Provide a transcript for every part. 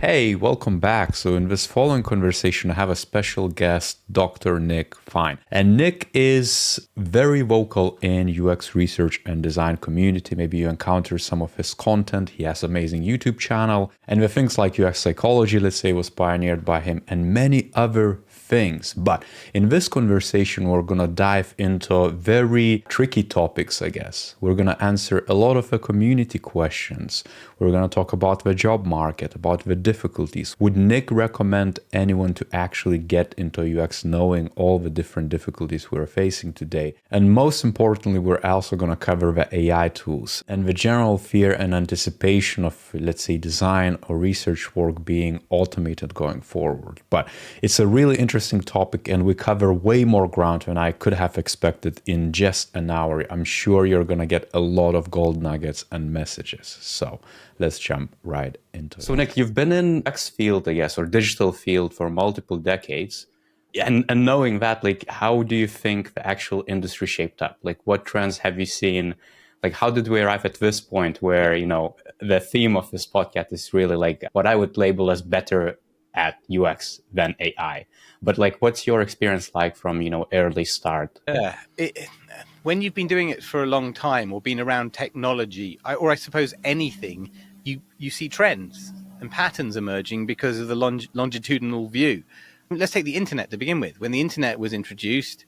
Hey, welcome back. So, in this following conversation, I have a special guest, Dr. Nick Fine. And Nick is very vocal in UX research and design community. Maybe you encounter some of his content. He has an amazing YouTube channel. And the things like UX psychology, let's say, was pioneered by him and many other things. But in this conversation, we're going to dive into very tricky topics, I guess. We're going to answer a lot of the community questions. We're going to talk about the job market, about the difficulties. Would Nick recommend anyone to actually get into UX knowing all the different difficulties we're facing today? And most importantly, we're also going to cover the AI tools and the general fear and anticipation of, let's say, design or research work being automated going forward. But it's a really interesting topic, and we cover way more ground than I could have expected in just an hour. I'm sure you're going to get a lot of gold nuggets and messages. So let's jump right into it. So Nick, you've been in X field, I guess, or digital field for multiple decades. And knowing that, like, how do you think the actual industry shaped up? Like, what trends have you seen? Like, how did we arrive at this point where, the theme of this podcast is really like what I would label as better at UX than AI. But like, what's your experience like from, early start? When you've been doing it for a long time or been around technology, or I suppose anything, you see trends and patterns emerging because of the longitudinal view. Let's take the internet to begin with. When the internet was introduced,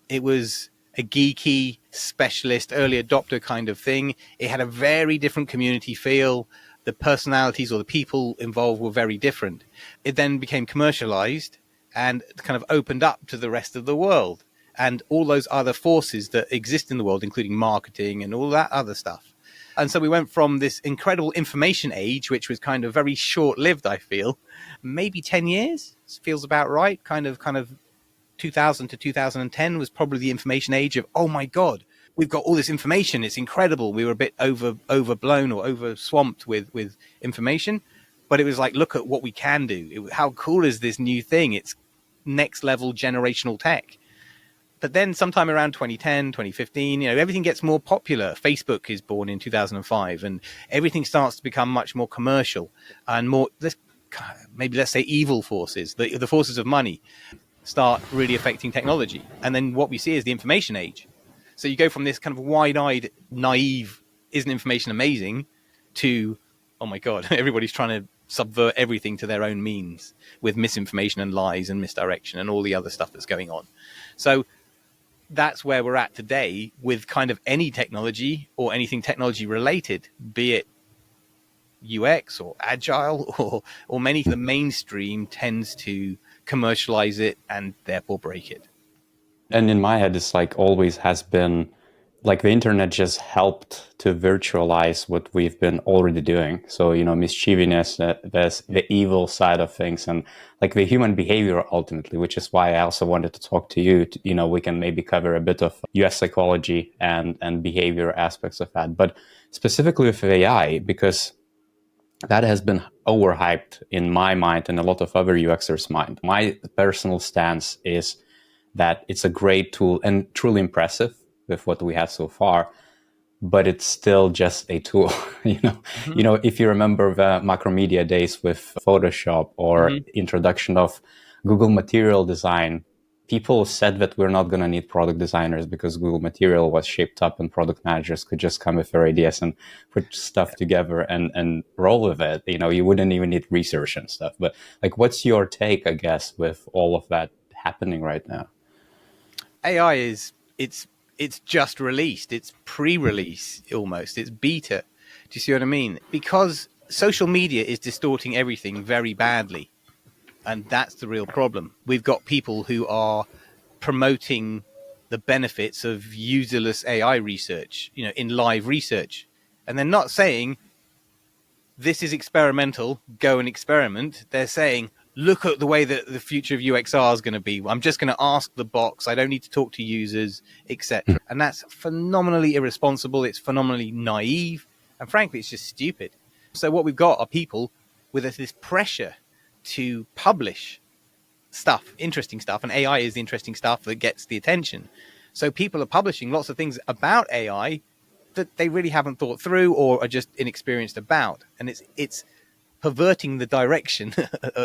it was a geeky, specialist, early adopter kind of thing. It had a very different community feel. The personalities or the people involved were very different. It then became commercialized and kind of opened up to the rest of the world and all those other forces that exist in the world, including marketing and all that other stuff. And so we went from this incredible information age, which was kind of very short-lived, I feel, maybe 10 years, feels about right, kind of 2000 to 2010 was probably the information age of, oh my God, we've got all this information. It's incredible. We were a bit overblown or over swamped with information, but it was like, look at what we can do. How cool is this new thing? It's next level generational tech. But then sometime around 2010, 2015, everything gets more popular. Facebook is born in 2005 and everything starts to become much more commercial and more, let's say evil forces, the forces of money start really affecting technology. And then what we see is the information age. So you go from this kind of wide-eyed, naive, isn't information amazing, to, oh my God, everybody's trying to subvert everything to their own means with misinformation and lies and misdirection and all the other stuff that's going on. So that's where we're at today with kind of any technology or anything technology related, be it UX or agile or many. The mainstream tends to commercialize it and therefore break it. And in my head, it's like always has been like the internet just helped to virtualize what we've been already doing. So, mischievousness, there's the evil side of things and like the human behavior ultimately, which is why I also wanted to talk to you. We can maybe cover a bit of US psychology and behavior aspects of that, but specifically with AI, because that has been overhyped in my mind and a lot of other UXers' mind. My personal stance is that it's a great tool and truly impressive with what we have so far, but it's still just a tool. If you remember the Macromedia days with Photoshop or introduction of Google Material Design, people said that we're not going to need product designers because Google Material was shaped up and product managers could just come with their ideas and put stuff together and roll with it. You wouldn't even need research and stuff. But like, what's your take, I guess, with all of that happening right now? AI it's just released. It's pre-release almost. It's beta. Do you see what I mean? Because social media is distorting everything very badly. And that's the real problem. We've got people who are promoting the benefits of userless AI research, in live research. And they're not saying, this is experimental, go and experiment. They're saying, look at the way that the future of UXR is going to be. I'm just going to ask the box. I don't need to talk to users, etc. And that's phenomenally irresponsible. It's phenomenally naive. And frankly, it's just stupid. So what we've got are people with this pressure to publish stuff, interesting stuff. And AI is the interesting stuff that gets the attention. So people are publishing lots of things about AI that they really haven't thought through or are just inexperienced about. And it's perverting the direction.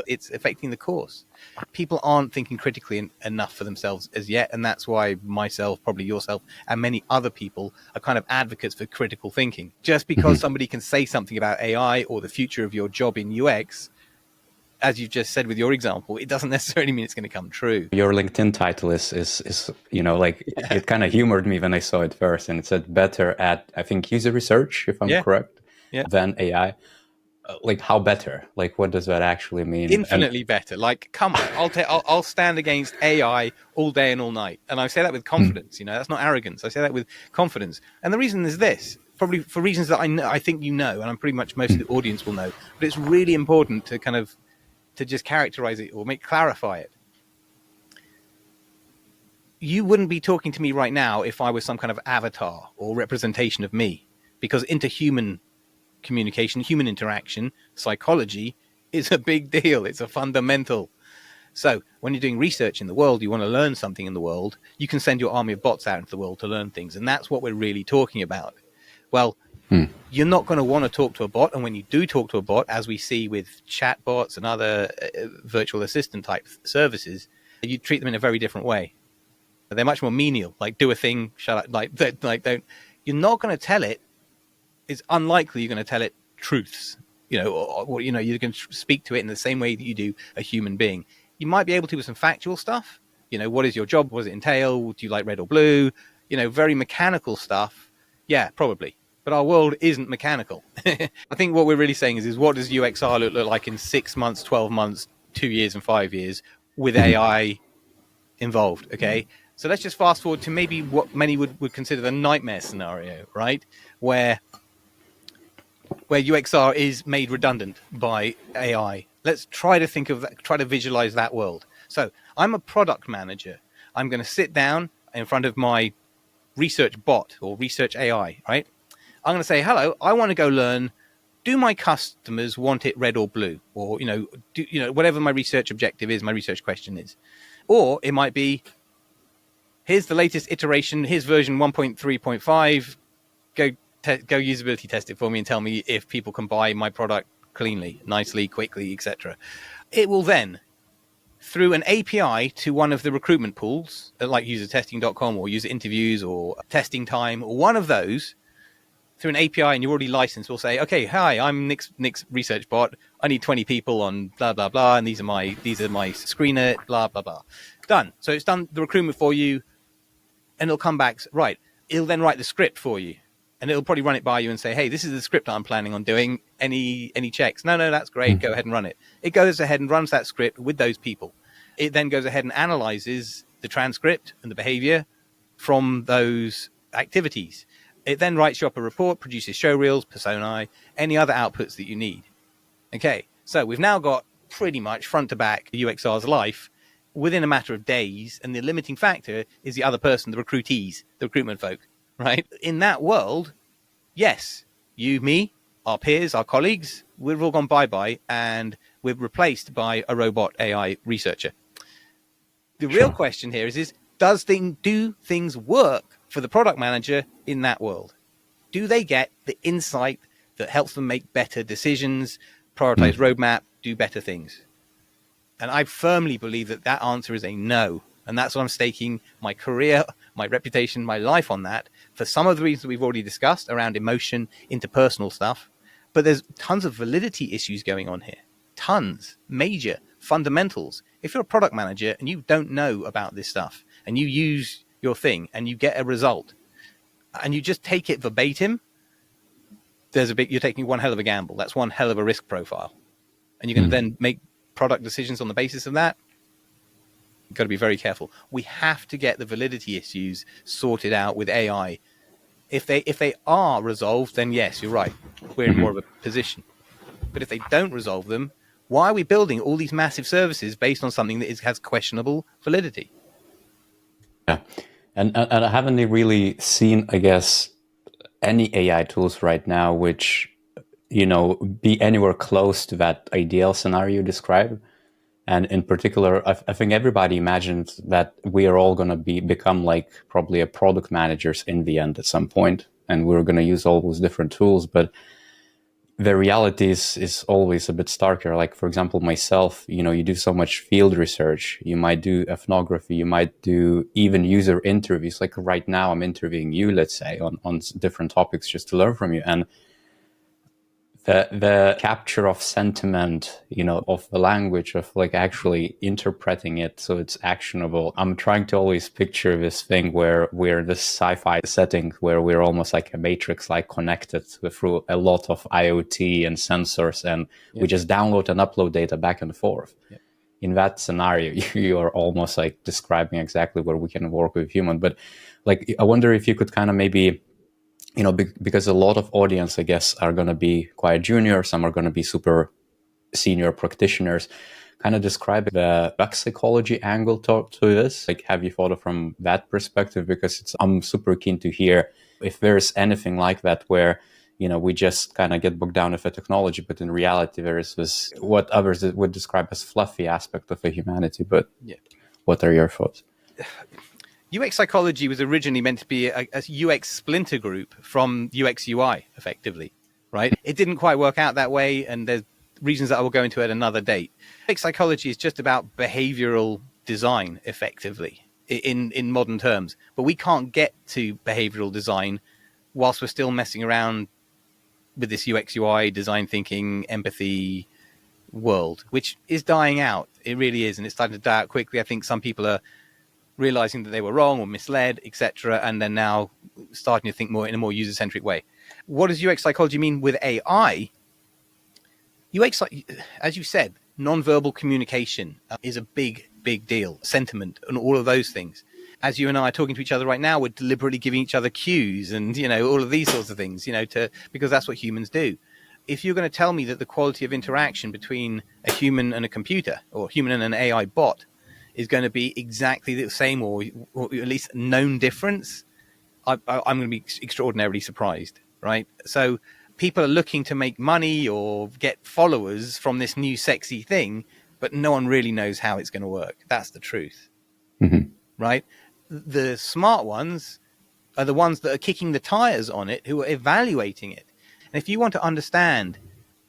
It's affecting the course. People aren't thinking critically enough for themselves as yet, and that's why myself, probably yourself, and many other people are kind of advocates for critical thinking. Just because somebody can say something about AI or the future of your job in UX, as you just said with your example, it doesn't necessarily mean it's going to come true. Your LinkedIn title is like, it kind of humored me when I saw it first, and it said better at, I think, user research, if I'm correct, than AI. Like, how better? Like, what does that actually mean? Infinitely better. Like, come on, I'll stand against AI all day and all night, and I say that with confidence. That's not arrogance. I say that with confidence, and the reason is this. Probably for reasons that I think and I'm pretty much most of the audience will know. But it's really important to just characterize it or clarify it. You wouldn't be talking to me right now if I was some kind of avatar or representation of me, because interhuman communication, human interaction, psychology is a big deal. It's a fundamental. So when you're doing research in the world, you want to learn something in the world, you can send your army of bots out into the world to learn things. And that's what we're really talking about. Well, you're not going to want to talk to a bot. And when you do talk to a bot, as we see with chatbots and other virtual assistant type services, you treat them in a very different way. They're much more menial, like do a thing, shut up, like don't. You're not going to tell it. It's unlikely you're going to tell it truths, or you can speak to it in the same way that you do a human being. You might be able to with some factual stuff. What is your job? What does it entail? Do you like red or blue? Very mechanical stuff. Yeah, probably. But our world isn't mechanical. I think what we're really saying is what does UXR look like in 6 months, 12 months, 2 years and 5 years with AI involved, okay? So let's just fast forward to maybe what many would consider the nightmare scenario, right? Where UXR is made redundant by AI. Let's try to think of that, try to visualize that world. So I'm a product manager. I'm going to sit down in front of my research bot or research AI, right? I'm going to say, hello, I want to go learn, do my customers want it red or blue? Or, whatever my research objective is, my research question is. Or it might be, here's the latest iteration, here's version 1.3.5, go usability test it for me and tell me if people can buy my product cleanly, nicely, quickly, etc. It will then, through an API to one of the recruitment pools, like usertesting.com or user interviews or testing time, or one of those, through an API, and you're already licensed, will say, okay, hi, I'm Nick's research bot. I need 20 people on blah, blah, blah, and these are my screener, blah, blah, blah. Done. So it's done the recruitment for you, and it'll come back, right. It'll then write the script for you. And it'll probably run it by you and say, hey, this is the script I'm planning on doing. Any checks? No, that's great. Go ahead and run it. It goes ahead and runs that script with those people. It then goes ahead and analyzes the transcript and the behavior from those activities. It then writes you up a report, produces show reels, personae, any other outputs that you need. Okay, so we've now got pretty much front to back UXR's life within a matter of days. And the limiting factor is the other person, the recruitees, the recruitment folk. Right? In that world, yes, you, me, our peers, our colleagues, we've all gone bye-bye and we're replaced by a robot AI researcher. The real question here is do things work for the product manager in that world? Do they get the insight that helps them make better decisions, prioritize roadmap, do better things? And I firmly believe that answer is a no. And that's what I'm staking my career, my reputation, my life on that, for some of the reasons we've already discussed around emotion, interpersonal stuff. But there's tons of validity issues going on here. Tons, major fundamentals. If you're a product manager and you don't know about this stuff and you use your thing and you get a result and you just take it verbatim, you're taking one hell of a gamble. That's one hell of a risk profile. And you're going to then make product decisions on the basis of that. You've got to be very careful. We have to get the validity issues sorted out with AI. If they are resolved, then yes, you're right. We're in more of a position. But if they don't resolve them, why are we building all these massive services based on something that has questionable validity? Yeah. And I haven't really seen, I guess, any AI tools right now which, be anywhere close to that ideal scenario you described. And in particular, I think everybody imagines that we are all going to become like probably a product managers in the end at some point, and we're going to use all those different tools. But the reality is always a bit starker. Like, for example, myself, you do so much field research. You might do ethnography. You might do even user interviews. Like right now, I'm interviewing you, let's say, on different topics just to learn from you. And the capture of sentiment, of the language, of like actually interpreting it so it's actionable. I'm trying to always picture this thing where we're in this sci-fi setting where we're almost like a matrix, like connected through a lot of IoT and sensors, and we just download and upload data back and forth. Yep. In that scenario, you are almost like describing exactly where we can work with human. But like, I wonder if you could kind of maybe, because a lot of audience, I guess, are going to be quite junior. Some are going to be super senior practitioners. Kind of describe the UX psychology angle to this. Like, have you thought of from that perspective? Because I'm super keen to hear if there's anything like that where, we just kind of get bogged down with the technology, but in reality, there is this, what others would describe as fluffy aspect of the humanity. But what are your thoughts? UX psychology was originally meant to be a UX splinter group from UX UI, effectively, right? It didn't quite work out that way, and there's reasons that I will go into at another date. UX psychology is just about behavioral design, effectively, in modern terms. But we can't get to behavioral design whilst we're still messing around with this UX UI, design thinking, empathy world, which is dying out. It really is, and it's starting to die out quickly. I think some people are realizing that they were wrong or misled, etc., and then now starting to think more in a more user-centric way. What does UX psychology mean with AI? UX, as you said, non-verbal communication is a big, big deal. Sentiment and all of those things. As you and I are talking to each other right now, we're deliberately giving each other cues and, all of these sorts of things, because that's what humans do. If you're going to tell me that the quality of interaction between a human and a computer, or human and an AI bot, is going to be exactly the same, or at least known difference, I'm going to be extraordinarily surprised, right? So people are looking to make money or get followers from this new sexy thing, but no one really knows how it's going to work. That's the truth, right? The smart ones are the ones that are kicking the tires on it, who are evaluating it. And if you want to understand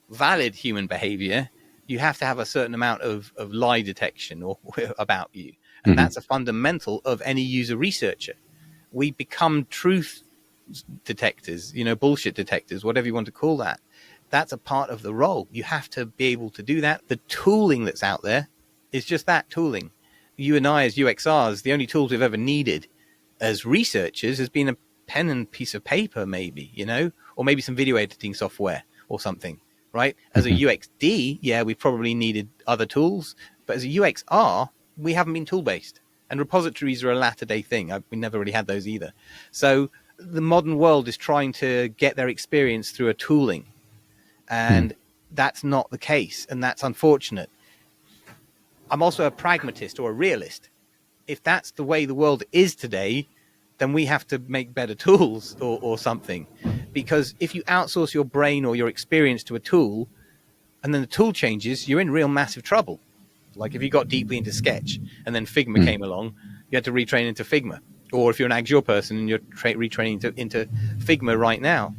valid human behavior, you have to have a certain amount of lie detection or about you. And that's a fundamental of any user researcher. We become truth detectors, bullshit detectors, whatever you want to call that. That's a part of the role. You have to be able to do that. The tooling that's out there is just that, tooling. You and I as UXRs, the only tools we've ever needed as researchers has been a pen and piece of paper, maybe, or maybe some video editing software or something. Right? As a UXD, we probably needed other tools, but as a UXR, we haven't been tool-based. And repositories are a latter-day thing. We never really had those either. So the modern world is trying to get their experience through a tooling. And that's not the case, and that's unfortunate. I'm also a pragmatist or a realist. If that's the way the world is today, then we have to make better tools or something. Because if you outsource your brain or your experience to a tool, and then the tool changes, you're in real massive trouble. Like if you got deeply into Sketch, and then Figma came along, you had to retrain into Figma. Or if you're an Azure person and you're retraining into Figma right now,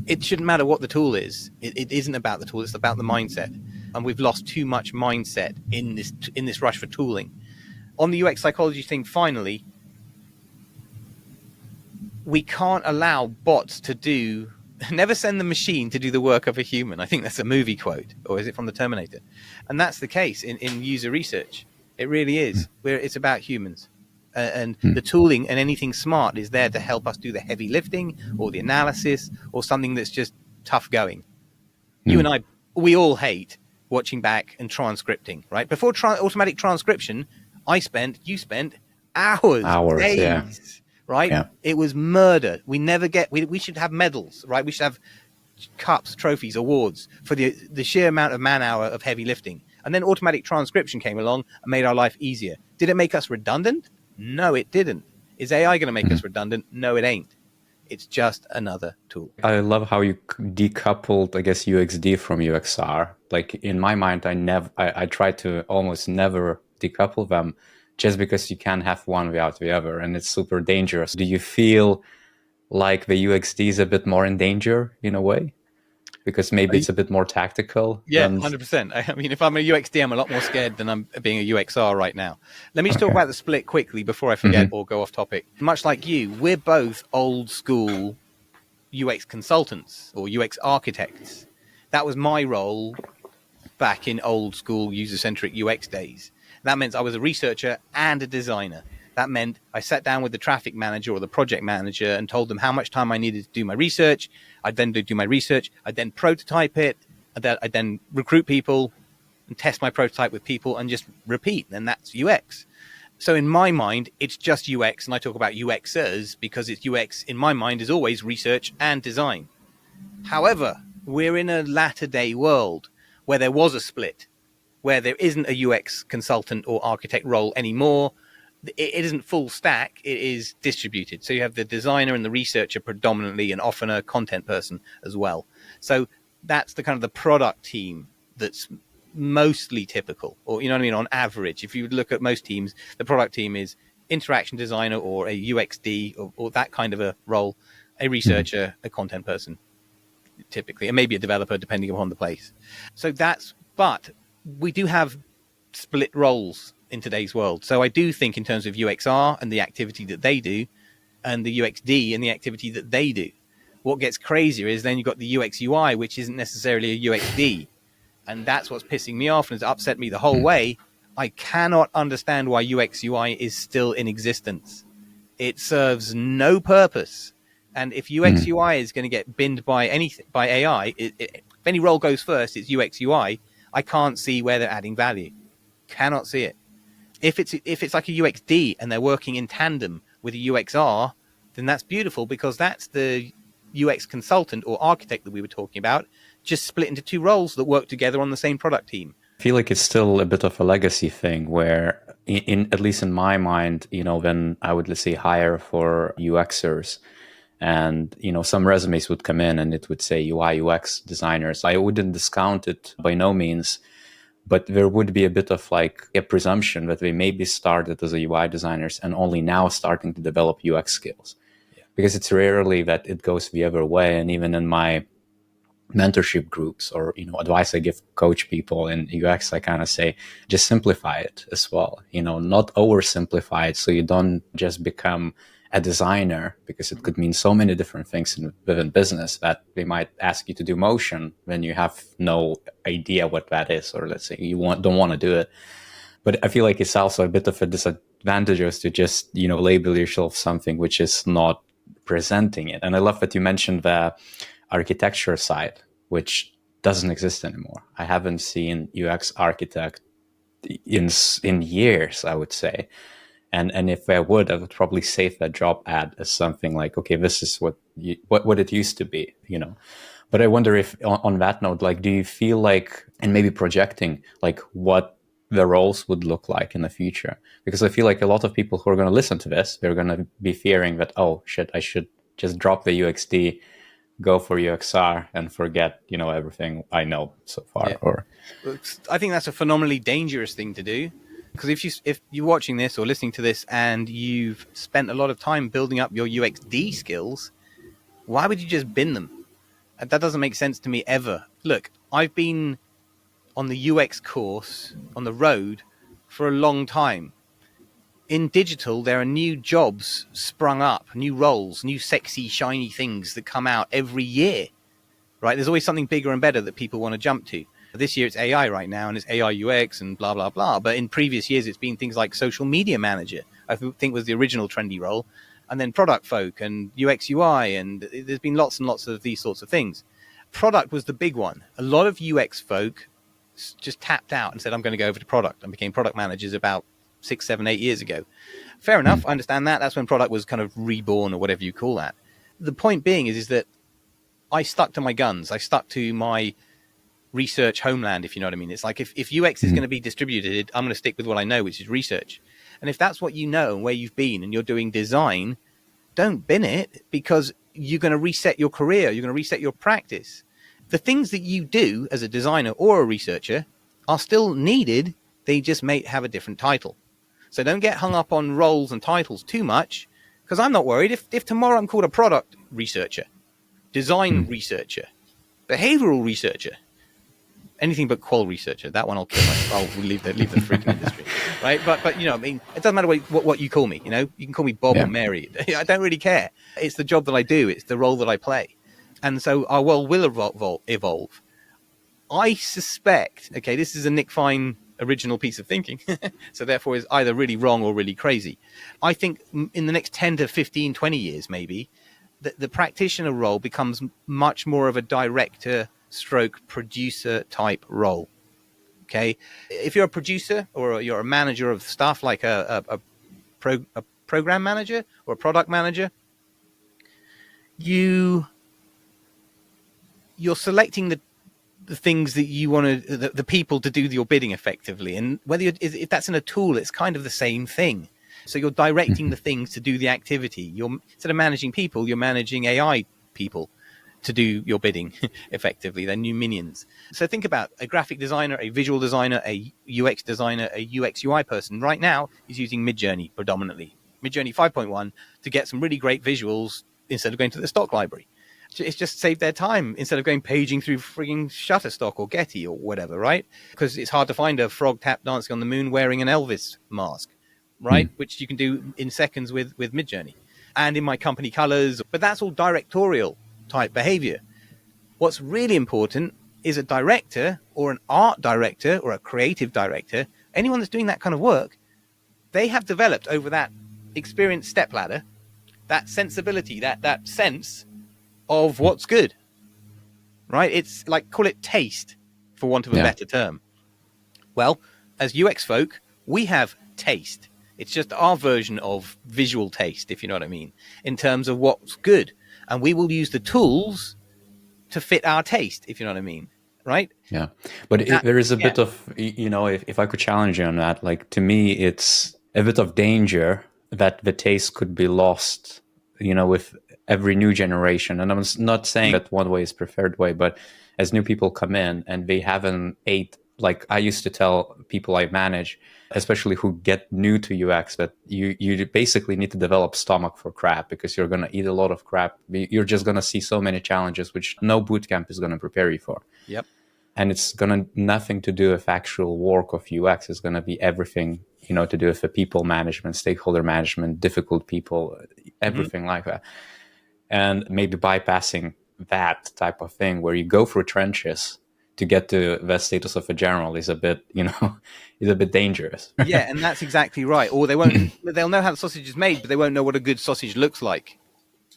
it shouldn't matter what the tool is. It isn't about the tool, it's about the mindset. And we've lost too much mindset in this rush for tooling. On the UX psychology thing, finally, we can't allow bots to never send the machine to do the work of a human. I think that's a movie quote, or is it from the Terminator? And that's the case in user research. It really is. It's about humans. And the tooling and anything smart is there to help us do the heavy lifting or the analysis or something that's just tough going. You and I, we all hate watching back and transcripting, right? Before automatic transcription, you spent hours, days, right? Yeah. It was murder. We should have medals, right? We should have cups, trophies, awards for the sheer amount of man hour of heavy lifting. And then automatic transcription came along and made our life easier. Did it make us redundant? No, it didn't. Is AI going to make us redundant? No, it ain't. It's just another tool. I love how you decoupled, I guess, UXD from UXR. Like in my mind, I try to almost never decouple them, just because you can't have one without the other, and it's super dangerous. Do you feel like the UXD is a bit more in danger in a way? Because maybe it's a bit more tactical Yeah, than... 100%. I mean, if I'm a UXD, I'm a lot more scared than I'm being a UXR right now. Let me just talk about the split quickly before I forget or go off topic. Much like you, we're both old school UX consultants or UX architects. That was my role back in old school user-centric UX days. That meant I was a researcher and a designer. That meant I sat down with the traffic manager or the project manager and told them how much time I needed to do my research. I'd then do my research. I'd then prototype it. I'd then recruit people and test my prototype with people and just repeat. And that's UX. So in my mind, it's just UX. And I talk about UXers because it's UX in my mind is always research and design. However, we're in a latter day world where there was a split, where there isn't a UX consultant or architect role anymore. It isn't full stack, it is distributed. So you have the designer and the researcher predominantly, and often a content person as well. So that's the kind of the product team that's mostly typical, or, you know what I mean, on average. If you look at most teams, the product team is interaction designer or a UXD or that kind of a role, a researcher, a content person, typically, and maybe a developer depending upon the place. So but we do have split roles in today's world. So I do think in terms of UXR and the activity that they do, and the UXD and the activity that they do. What gets crazier is then you've got the UX UI, which isn't necessarily a UXD. And that's what's pissing me off and has upset me the whole way. I cannot understand why UX UI is still in existence. It serves no purpose. And if UX UI is going to get binned by AI, if any role goes first, it's UX UI. I can't see where they're adding value. Cannot see it. If it's like a UXD and they're working in tandem with a UXR, then that's beautiful, because that's the UX consultant or architect that we were talking about, just split into two roles that work together on the same product team. I feel like it's still a bit of a legacy thing where, at least in my mind, when I would, let's say, hire for UXers, and some resumes would come in and it would say UI UX designers, I wouldn't discount it by no means. But there would be a bit of like a presumption that they maybe started as a UI designers and only now starting to develop UX skills. Yeah. Because it's rarely that it goes the other way. And even in my mentorship groups or, advice I give coach people in UX, I kind of say, just simplify it as well, not oversimplify it. So you don't just become a designer, because it could mean so many different things within business that they might ask you to do motion when you have no idea what that is, or let's say you don't want to do it. But I feel like it's also a bit of a disadvantage to just label yourself something which is not presenting it. And I love that you mentioned the architecture side, which doesn't exist anymore. I haven't seen UX architect in years, I would say. And if I would probably save that job ad as something like, okay, this is what it used to be, But I wonder if on that note, like, do you feel like, and maybe projecting like what the roles would look like in the future? Because I feel like a lot of people who are going to listen to this, they're going to be fearing that, oh shit, I should just drop the UXD, go for UXR and forget, everything I know so far. Yeah. Or I think that's a phenomenally dangerous thing to do. Because if you're watching this or listening to this and you've spent a lot of time building up your UXD skills, why would you just bin them? That doesn't make sense to me ever. Look, I've been on the UX course on the road for a long time. In digital, there are new jobs sprung up, new roles, new sexy, shiny things that come out every year, right? There's always something bigger and better that people want to jump to. This year it's AI right now, and it's AI UX and blah, blah, blah. But in previous years, it's been things like social media manager, I think was the original trendy role, and then product folk and UX UI. And there's been lots and lots of these sorts of things. Product was the big one. A lot of UX folk just tapped out and said, I'm going to go over to product, and became product managers about 6, 7, 8 years ago. Fair enough. I understand that. That's when product was kind of reborn, or whatever you call that. The point being is that I stuck to my guns. I stuck to my research homeland, if you know what I mean. It's like if UX is going to be distributed, I'm going to stick with what I know, which is research. And if that's what you know and where you've been and you're doing design, don't bin it, because you're going to reset your career. You're going to reset your practice. The things that you do as a designer or a researcher are still needed. They just may have a different title. So don't get hung up on roles and titles too much, because I'm not worried if tomorrow I'm called a product researcher, design researcher, Behavioral researcher, anything but qual researcher. That one I'll kill myself. I'll leave the freaking industry, right? But you know, I mean, it doesn't matter what you call me. You know, you can call me Bob or Mary. I don't really care. It's the job that I do. It's the role that I play, and so our world will evolve. I suspect. Okay, this is a Nick Fine original piece of thinking, so therefore is either really wrong or really crazy. I think in the next 10 to 15, 20 years, maybe, the practitioner role becomes much more of a director stroke producer type role. Okay, if you're a producer or you're a manager of stuff like a program manager or a product manager, you're selecting the things that you want to, the people to do your bidding effectively, and if that's in a tool, it's kind of the same thing. So you're directing the things to do the activity. Instead of managing people, you're managing AI people to do your bidding effectively. They're new minions. So think about a graphic designer, a visual designer, a UX designer, a UX UI person. Right now is using Midjourney predominantly, Midjourney 5.1, to get some really great visuals instead of going to the stock library. It's just saved their time instead of going paging through frigging Shutterstock or Getty or whatever, right? Because it's hard to find a frog tap dancing on the moon wearing an Elvis mask, right? Which you can do in seconds with Midjourney and in my company colors. But that's all directorial type behavior. What's really important is a director or an art director or a creative director, anyone that's doing that kind of work, they have developed over that experience stepladder, that sensibility, that sense of what's good, right? It's like, call it taste, for want of a better term. Well, as UX folk, we have taste. It's just our version of visual taste, if you know what I mean, in terms of what's good. And we will use the tools to fit our taste, if you know what I mean, right? Yeah. But there is a bit of, you know, if I could challenge you on that, like, to me, it's a bit of danger that the taste could be lost, you know, with every new generation. And I'm not saying that one way is preferred way, but as new people come in and they haven't ate, like I used to tell people I manage, especially who get new to UX, that you basically need to develop stomach for crap, because you're going to eat a lot of crap. You're just going to see so many challenges, which no boot camp is going to prepare you for. Yep. And it's going to nothing to do with actual work of UX. It's going to be everything, you know, to do with the people management, stakeholder management, difficult people, everything like that. And maybe bypassing that type of thing where you go through trenches to get to the status of a general is a bit, you know, is a bit dangerous. Yeah, and that's exactly right. Or they'll know how the sausage is made, but they won't know what a good sausage looks like.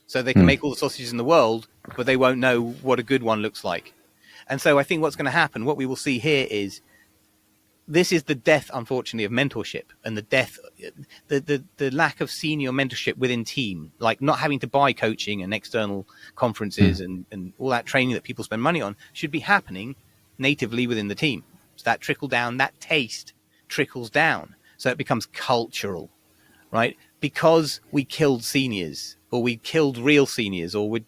So they can make all the sausages in the world, but they won't know what a good one looks like. And so I think what's going to happen, what we will see here is, this is the death, unfortunately, of mentorship, and the death, the lack of senior mentorship within team, like not having to buy coaching and external conferences and all that training that people spend money on should be happening natively within the team. So that trickle down, that taste trickles down. So it becomes cultural, right? Because we killed seniors, or we killed real seniors, or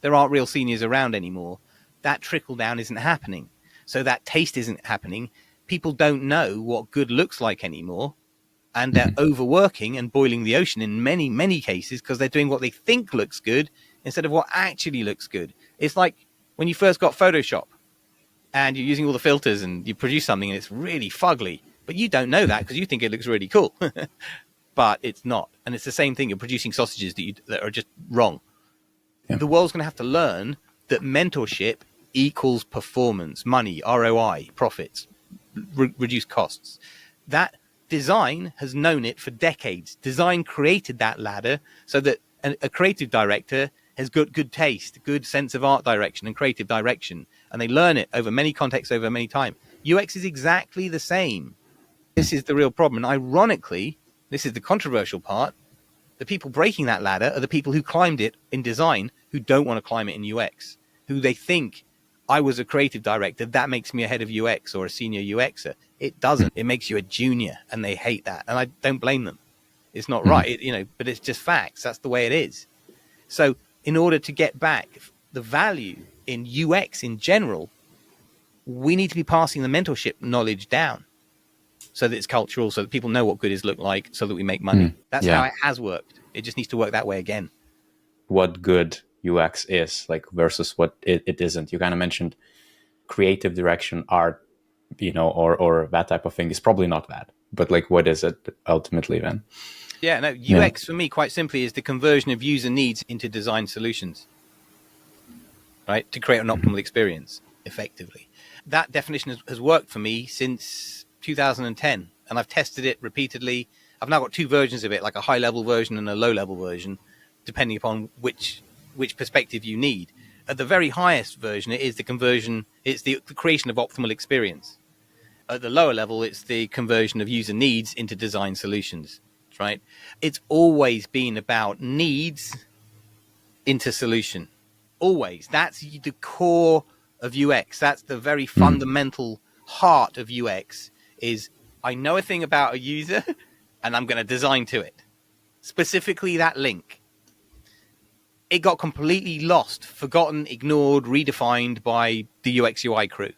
there aren't real seniors around anymore. That trickle down isn't happening. So that taste isn't happening. People don't know what good looks like anymore, and they're overworking and boiling the ocean in many, many cases because they're doing what they think looks good instead of what actually looks good. It's like when you first got Photoshop and you're using all the filters and you produce something and it's really fugly, but you don't know that because you think it looks really cool, but it's not. And it's the same thing. You're producing sausages that are just wrong. Yeah. The world's going to have to learn that mentorship equals performance, money, ROI, profits, reduce costs. That design has known it for decades. Design created that ladder so that a creative director has got good taste, good sense of art direction and creative direction, and they learn it over many contexts, over many time. UX is exactly the same. This is the real problem. And ironically, this is the controversial part. The people breaking that ladder are the people who climbed it in design, who don't want to climb it in UX, who they think, I was a creative director, that makes me a head of UX or a senior UXer. It doesn't. It makes you a junior, and they hate that. And I don't blame them. It's not right, but it's just facts. That's the way it is. So in order to get back the value in UX in general, we need to be passing the mentorship knowledge down so that it's cultural, so that people know what good is look like, so that we make money. That's how it has worked. It just needs to work that way again. What good UX is, like versus what it isn't. You kind of mentioned creative direction, art, or that type of thing. Is probably not that, but like, what is it ultimately then? Yeah, no, UX for me, quite simply, is the conversion of user needs into design solutions, right? To create an optimal experience effectively. That definition has worked for me since 2010, and I've tested it repeatedly. I've now got two versions of it, like a high level version and a low level version, depending upon which perspective you need. At the very highest version, it is the conversion, it's the creation of optimal experience. At the lower level, it's the conversion of user needs into design solutions, right? It's always been about needs into solution. Always. That's the core of UX. That's the very fundamental heart of UX is I know a thing about a user and I'm going to design to it. Specifically that link. It got completely lost, forgotten, ignored, redefined by the UX UI crew,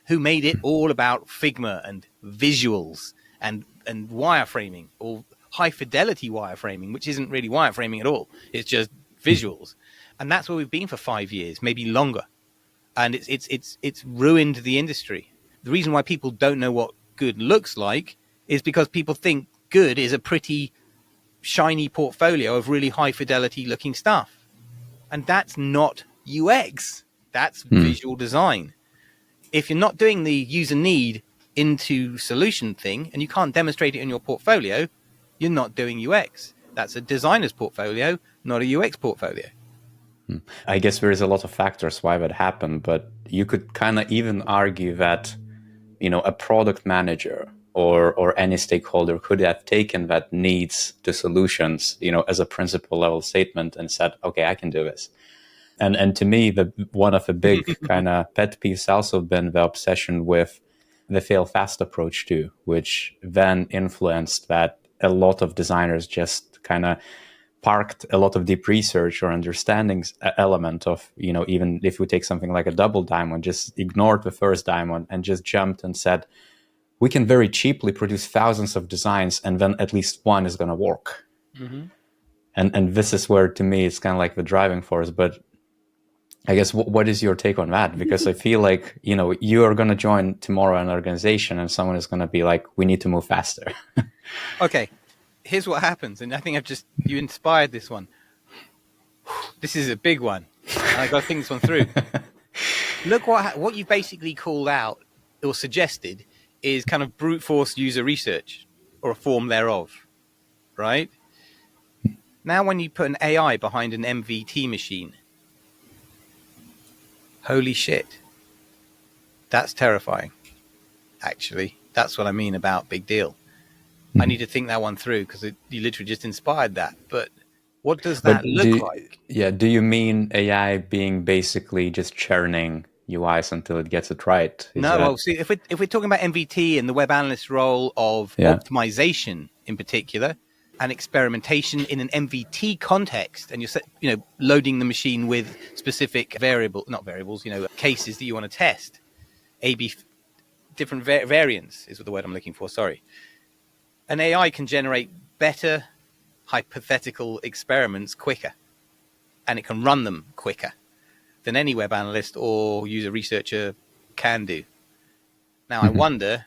who made it all about Figma and visuals and wireframing, or high fidelity wireframing, which isn't really wireframing at all. It's just visuals. And that's where we've been for 5 years, maybe longer. And it's ruined the industry. The reason why people don't know what good looks like is because people think good is a pretty shiny portfolio of really high fidelity looking stuff. And that's not UX. That's visual design. If you're not doing the user need into solution thing and you can't demonstrate it in your portfolio, you're not doing UX. That's a designer's portfolio, not a UX portfolio. I guess there is a lot of factors why that happened, but you could kind of even argue that, a product manager or any stakeholder could have taken that needs to solutions, as a principal level statement and said, okay, I can do this. And to me, one of the big kind of pet peeves also been the obsession with the fail fast approach too, which then influenced that a lot of designers just kind of parked a lot of deep research or understandings element of, even if we take something like a double diamond, just ignored the first diamond and just jumped and said, we can very cheaply produce thousands of designs and then at least one is going to work. Mm-hmm. And this is where, to me, it's kind of like the driving force. But I guess what is your take on that? Because I feel like, you are going to join tomorrow an organization and someone is going to be like, we need to move faster. Okay. Here's what happens. And I think you inspired this one. This is a big one. I got to think this one through. Look what you basically called out or suggested is kind of brute force user research or a form thereof, right? Now, when you put an AI behind an MVT machine, holy shit, that's terrifying. Actually, that's what I mean about big deal. I need to think that one through because you literally just inspired that. But what does that look like? Yeah. Do you mean AI being basically just churning UIs until it gets it right? Well, see, if we're talking about MVT and the web analyst role of optimization in particular and experimentation in an MVT context, and you're loading the machine with specific cases that you want to test, different variants is the word I'm looking for. Sorry. An AI can generate better hypothetical experiments quicker, and it can run them quicker than any web analyst or user researcher can do. Now, I wonder,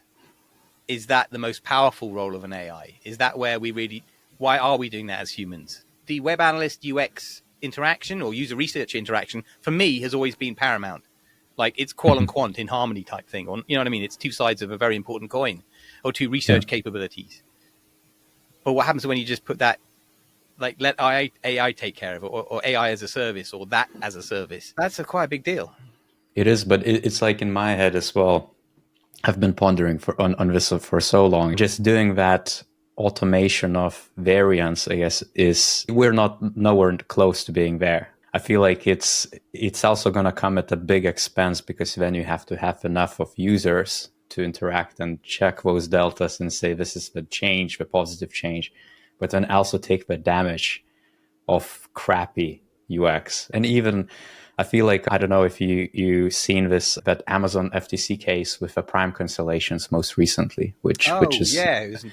is that the most powerful role of an AI? Is that where why are we doing that as humans? The web analyst UX interaction or user researcher interaction, for me, has always been paramount. Like it's qual and quant in harmony type thing. Or, you know what I mean? It's two sides of a very important coin or two research capabilities. But what happens when you just put that, like let AI take care of it or AI as a service or that as a service? That's quite a big deal. It is, but it's like in my head as well. I've been pondering on this for so long. Just doing that automation of variance, I guess, we're nowhere close to being there. I feel like it's also going to come at a big expense because then you have to have enough of users to interact and check those deltas and say this is the change, the positive change, but then also take the damage of crappy UX. And even I feel like, I don't know if you seen that Amazon FTC case with the Prime constellations most recently, which is it was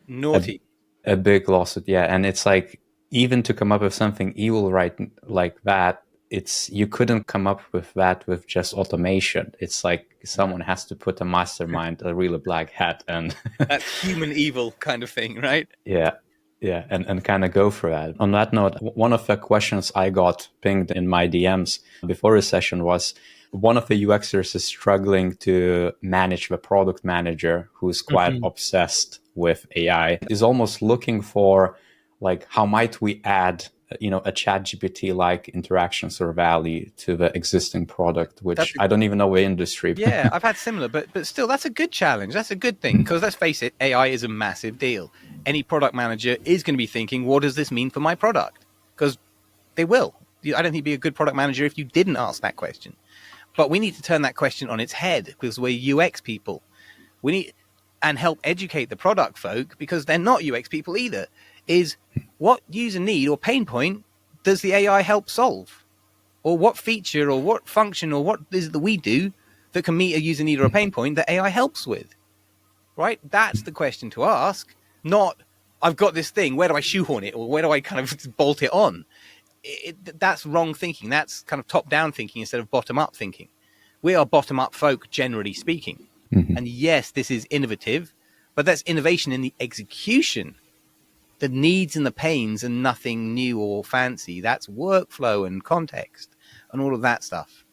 naughty, a big lawsuit. Yeah, and it's like even to come up with something evil right like that, it's you couldn't come up with that with just automation. It's like someone has to put a mastermind, a really black hat, and That's human evil kind of thing, right? yeah, yeah, and kind of go for that. On that note, one of the questions I got pinged in my DMs before a session was, one of the UXers is struggling to manage the product manager who's quite obsessed with AI, is almost looking for, like, how might we add, a chat GPT like interactions or value to the existing product, which I don't even know the industry. Yeah, I've had similar, but still, that's a good challenge. That's a good thing, because let's face it, AI is a massive deal. Any product manager is going to be thinking, what does this mean for my product? Because they will. I don't think you'd be a good product manager if you didn't ask that question. But we need to turn that question on its head, because we're UX people. We need and help educate the product folk, because they're not UX people either. Is what user need or pain point does the AI help solve? Or what feature or what function or what is it that we do that can meet a user need or a pain point that AI helps with? Right? That's the question to ask, not, I've got this thing, where do I shoehorn it? Or where do I kind of bolt it on? That's wrong thinking. That's kind of top-down thinking instead of bottom-up thinking. We are bottom-up folk, generally speaking. And yes, this is innovative, but that's innovation in the execution. The needs and the pains and nothing new or fancy. That's workflow and context and all of that stuff.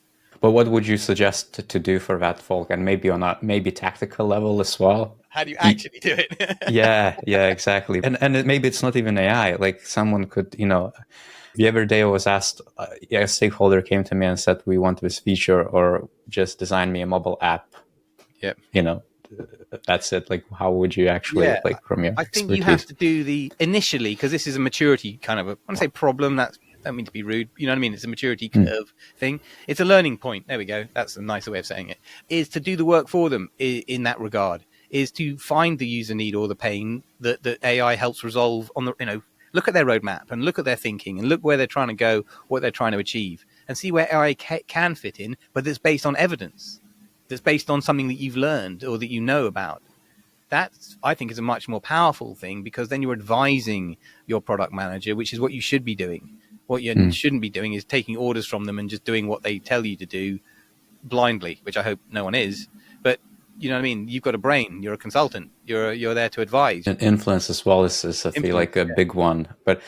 But what would you suggest to do for that folk, and maybe on a tactical level as well? How do you actually do it? yeah, exactly. And maybe it's not even AI. Like, someone could, the other day I was asked, a stakeholder came to me and said, we want this feature, or just design me a mobile app. Yep. That's it. Like, how would you actually, from your I think expertise? you have to do initially, because this is a maturity kind of I want to say problem. I don't mean to be rude. You know what I mean? It's a maturity curve thing. It's a learning point. There we go. That's a nicer way of saying it. Is to do the work for them in that regard. Is to find the user need or the pain that AI helps resolve on the, look at their roadmap and look at their thinking and look where they're trying to go, what they're trying to achieve, and see where AI can fit in, but it's based on evidence. That's based on something that you've learned or that you know about. That, I think, is a much more powerful thing, because then you're advising your product manager, which is what you should be doing. What you shouldn't be doing is taking orders from them and just doing what they tell you to do blindly, which I hope no one is. But you know what I mean? You've got a brain. You're a consultant. You're there to advise. And influence as well is I feel like a big one. But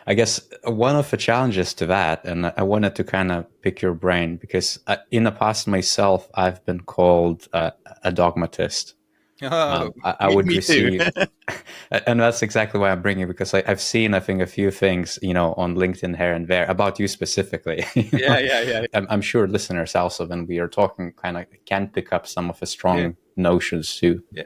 I guess one of the challenges to that, and I wanted to kind of pick your brain, because in the past myself, I've been called a dogmatist. I would receive, and that's exactly why I'm bringing it, because I've seen, I think, a few things, on LinkedIn here and there about you specifically. Yeah. I'm sure listeners also, when we are talking, kind of can pick up some of the strong notions too. Yeah.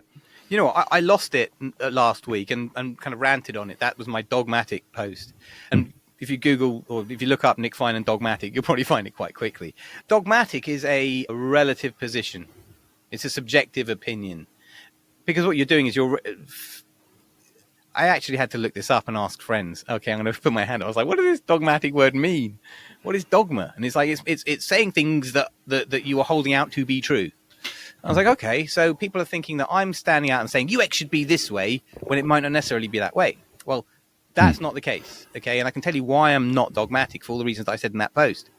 I lost it last week and kind of ranted on it. That was my dogmatic post. And if you Google or if you look up Nick Fine and dogmatic, you'll probably find it quite quickly. Dogmatic is a relative position. It's a subjective opinion. Because what you're doing is I actually had to look this up and ask friends. Okay, I'm going to put my hand up. I was like, what does this dogmatic word mean? What is dogma? And it's like, it's saying things that you are holding out to be true. I was like, okay, so people are thinking that I'm standing out and saying UX should be this way when it might not necessarily be that way. Well, that's not the case, okay? And I can tell you why I'm not dogmatic, for all the reasons I said in that post.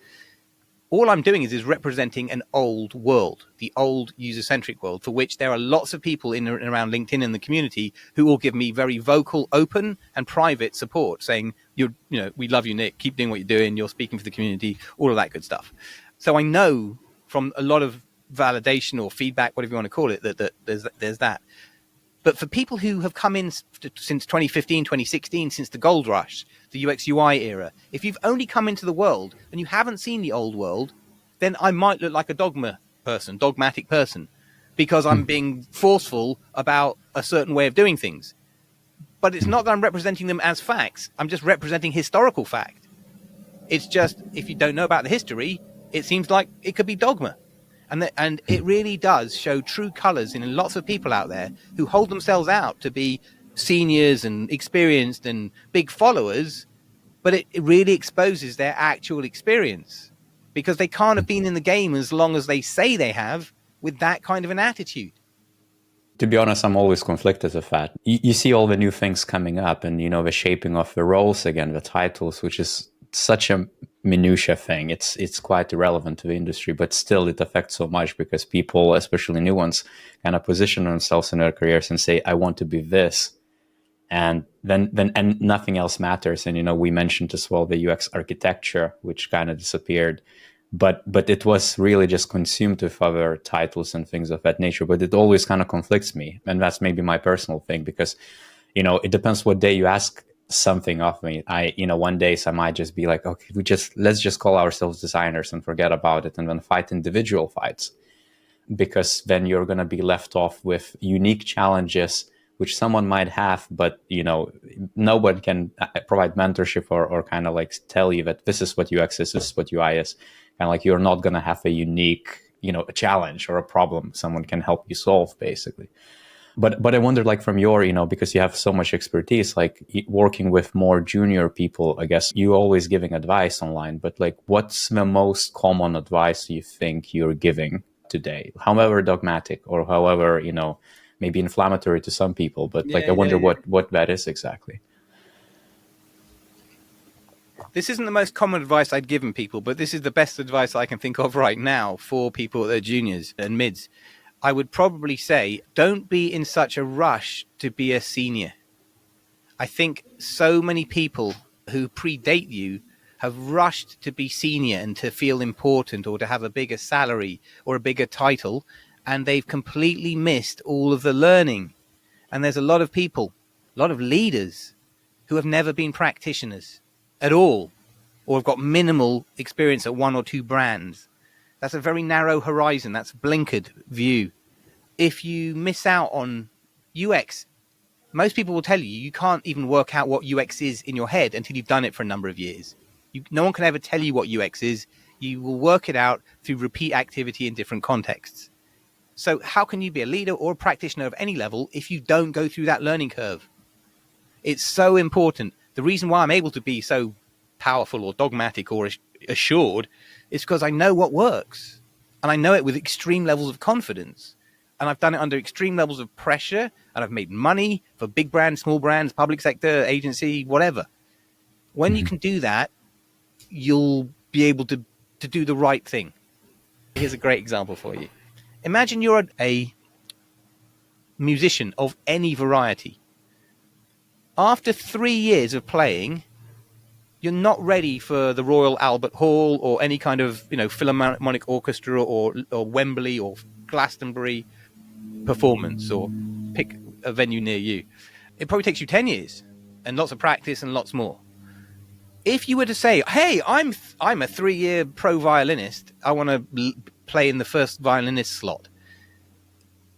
All I'm doing is representing an old world, the old user-centric world, for which there are lots of people in and around LinkedIn in the community who will give me very vocal, open, and private support, saying, we love you, Nick, keep doing what you're doing, you're speaking for the community, all of that good stuff. So I know from a lot of validation or feedback, whatever you want to call it, that there's that. But for people who have come in since 2015, 2016, since the gold rush, the UX UI era, if you've only come into the world and you haven't seen the old world, then I might look like a dogmatic person, because I'm being forceful about a certain way of doing things. But it's not that I'm representing them as facts. I'm just representing historical fact. It's just, if you don't know about the history, it seems like it could be dogma. And it really does show true colors in lots of people out there who hold themselves out to be seniors and experienced and big followers, but it really exposes their actual experience, because they can't have been in the game as long as they say they have with that kind of an attitude. To be honest, I'm always conflicted with that. You see all the new things coming up, and the shaping of the roles again, the titles, which is such a minutia thing. It's quite irrelevant to the industry, but still it affects so much because people, especially new ones, kind of position themselves in their careers and say, I want to be this. And then and nothing else matters. And, we mentioned as well the UX architecture, which kind of disappeared. But it was really just consumed with other titles and things of that nature. But it always kind of conflicts me. And that's maybe my personal thing because, it depends what day you ask something of me. One day I might just be like, okay, let's just call ourselves designers and forget about it and then fight individual fights, because then you're going to be left off with unique challenges which someone might have, but nobody can provide mentorship or kind of like tell you that this is what UX is, this is what UI is, and like you're not going to have a unique a challenge or a problem someone can help you solve, basically. But I wonder, like, from your, because you have so much expertise, like working with more junior people, I guess you always giving advice online, but like, what's the most common advice you think you're giving today? However dogmatic or however, maybe inflammatory to some people, but I wonder what that is exactly. This isn't the most common advice I'd given people, but this is the best advice I can think of right now for people that are juniors and mids. I would probably say, don't be in such a rush to be a senior. I think so many people who predate you have rushed to be senior and to feel important or to have a bigger salary or a bigger title, and they've completely missed all of the learning. And there's a lot of people, a lot of leaders who have never been practitioners at all, or have got minimal experience at one or two brands. That's a very narrow horizon. That's a blinkered view. If you miss out on UX, most people will tell you you can't even work out what UX is in your head until you've done it for a number of years. No one can ever tell you what UX is. You will work it out through repeat activity in different contexts. So how can you be a leader or a practitioner of any level if you don't go through that learning curve? It's so important. The reason why I'm able to be so powerful or dogmatic or assured is because I know what works. And I know it with extreme levels of confidence. And I've done it under extreme levels of pressure. And I've made money for big brands, small brands, public sector, agency, whatever. When you can do that, you'll be able to do the right thing. Here's a great example for you. Imagine you're a musician of any variety. After 3 years of playing, you're not ready for the Royal Albert Hall or any kind of, Philharmonic Orchestra or Wembley or Glastonbury performance, or pick a venue near you. It probably takes you 10 years and lots of practice and lots more. If you were to say, hey, I'm a 3-year pro violinist, I want to play in the first violinist slot,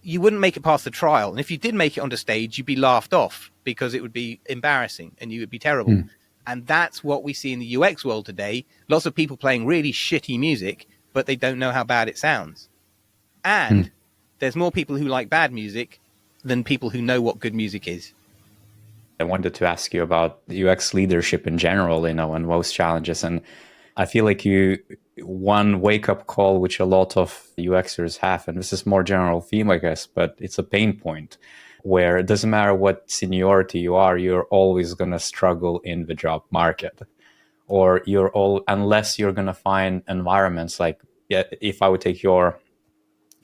you wouldn't make it past the trial. And if you did make it onto stage, you'd be laughed off because it would be embarrassing and you would be terrible. And that's what we see in the UX world today. Lots of people playing really shitty music, but they don't know how bad it sounds. And there's more people who like bad music than people who know what good music is. I wanted to ask you about UX leadership in general, and those challenges. And I feel like one wake-up call, which a lot of UXers have, and this is more general theme, I guess, but it's a pain point, where it doesn't matter what seniority you are, you're always going to struggle in the job market. Or unless you're going to find environments like, if I would take your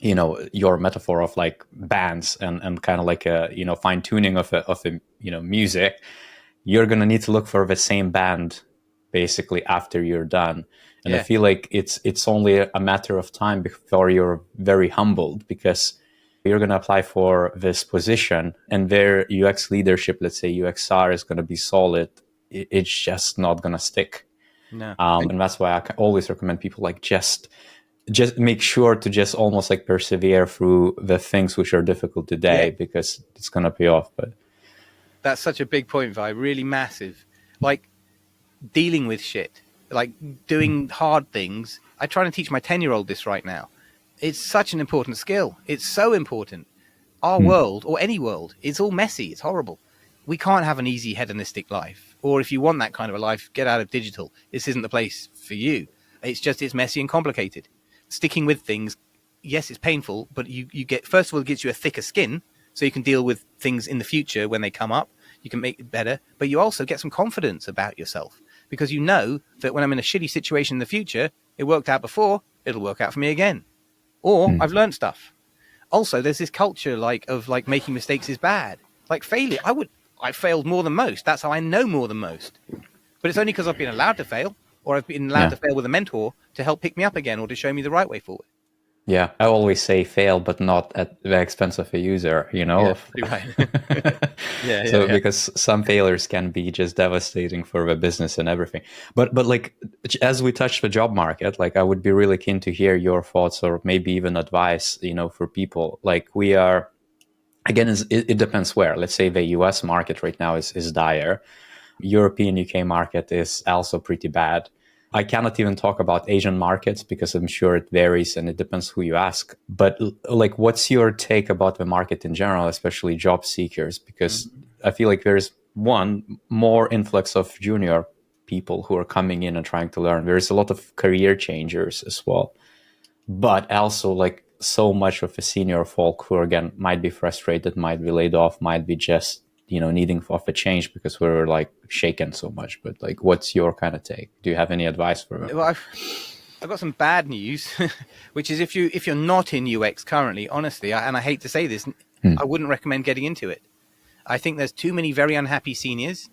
metaphor of like bands and kind of like a, fine tuning of a music, you're going to need to look for the same band basically after you're done. And I feel like it's only a matter of time before you're very humbled, because you're going to apply for this position and their UX leadership, let's say UXR, is going to be solid. It's just not going to stick. No. And that's why I always recommend people like just make sure to just almost like persevere through the things which are difficult today, because it's going to pay off. But that's such a big point, Vi, really massive. Like dealing with shit, like doing hard things. I try to teach my 10-year-old this right now. It's such an important skill. It's so important. Our world, or any world, it's all messy. It's horrible. We can't have an easy hedonistic life. Or if you want that kind of a life, get out of digital. This isn't the place for you. It's messy and complicated. Sticking with things, yes, it's painful, but you get, first of all, it gives you a thicker skin so you can deal with things in the future when they come up. You can make it better, but you also get some confidence about yourself because you know that when I'm in a shitty situation in the future, it worked out before, it'll work out for me again. Or I've learned stuff. Also, there's this culture of making mistakes is bad. Like failure, I failed more than most. That's how I know more than most. But it's only because I've been allowed to fail, or I've been allowed to fail with a mentor to help pick me up again or to show me the right way forward. Yeah, I always say fail, but not at the expense of a user, Yeah, right. So because some failures can be just devastating for the business and everything. But like, as we touch the job market, like I would be really keen to hear your thoughts or maybe even advice, for people. Like we are, again, it depends where. Let's say the US market right now is dire. European UK market is also pretty bad. I cannot even talk about Asian markets because I'm sure it varies and it depends who you ask. But like, what's your take about the market in general, especially job seekers? Because I feel like there's more influx of junior people who are coming in and trying to learn. There's a lot of career changers as well, but also like so much of the senior folk who again might be frustrated, might be laid off, might be just needing of a change because we're like shaken so much. But like, what's your kind of take? Do you have any advice for them? Well, I've got some bad news, which is if you're not in UX currently, honestly, and I hate to say this, I wouldn't recommend getting into it. I think there's too many very unhappy seniors.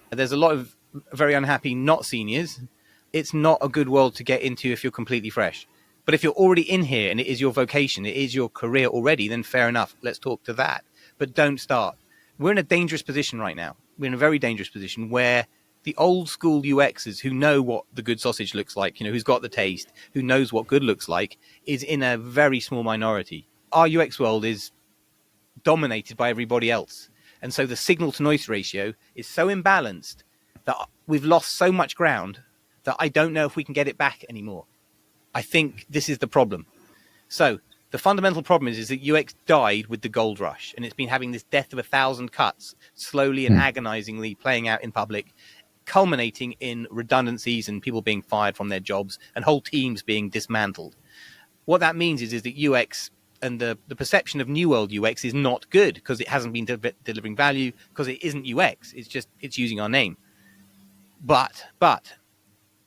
There's a lot of very unhappy not seniors. It's not a good world to get into if you're completely fresh. But if you're already in here and it is your vocation, it is your career already, then fair enough. Let's talk to that. But don't start. We're in a dangerous position right now. We're in a very dangerous position where the old school UXers who know what the good sausage looks like, who's got the taste, who knows what good looks like, is in a very small minority. Our UX world is dominated by everybody else. And so the signal to noise ratio is so imbalanced that we've lost so much ground that I don't know if we can get it back anymore. I think this is the problem. So the fundamental problem is that UX died with the gold rush, and it's been having this death of 1,000 cuts, slowly and agonizingly playing out in public, culminating in redundancies and people being fired from their jobs and whole teams being dismantled. What that means is that UX and the perception of New World UX is not good because it hasn't been delivering value, because it isn't UX. It's using our name. But that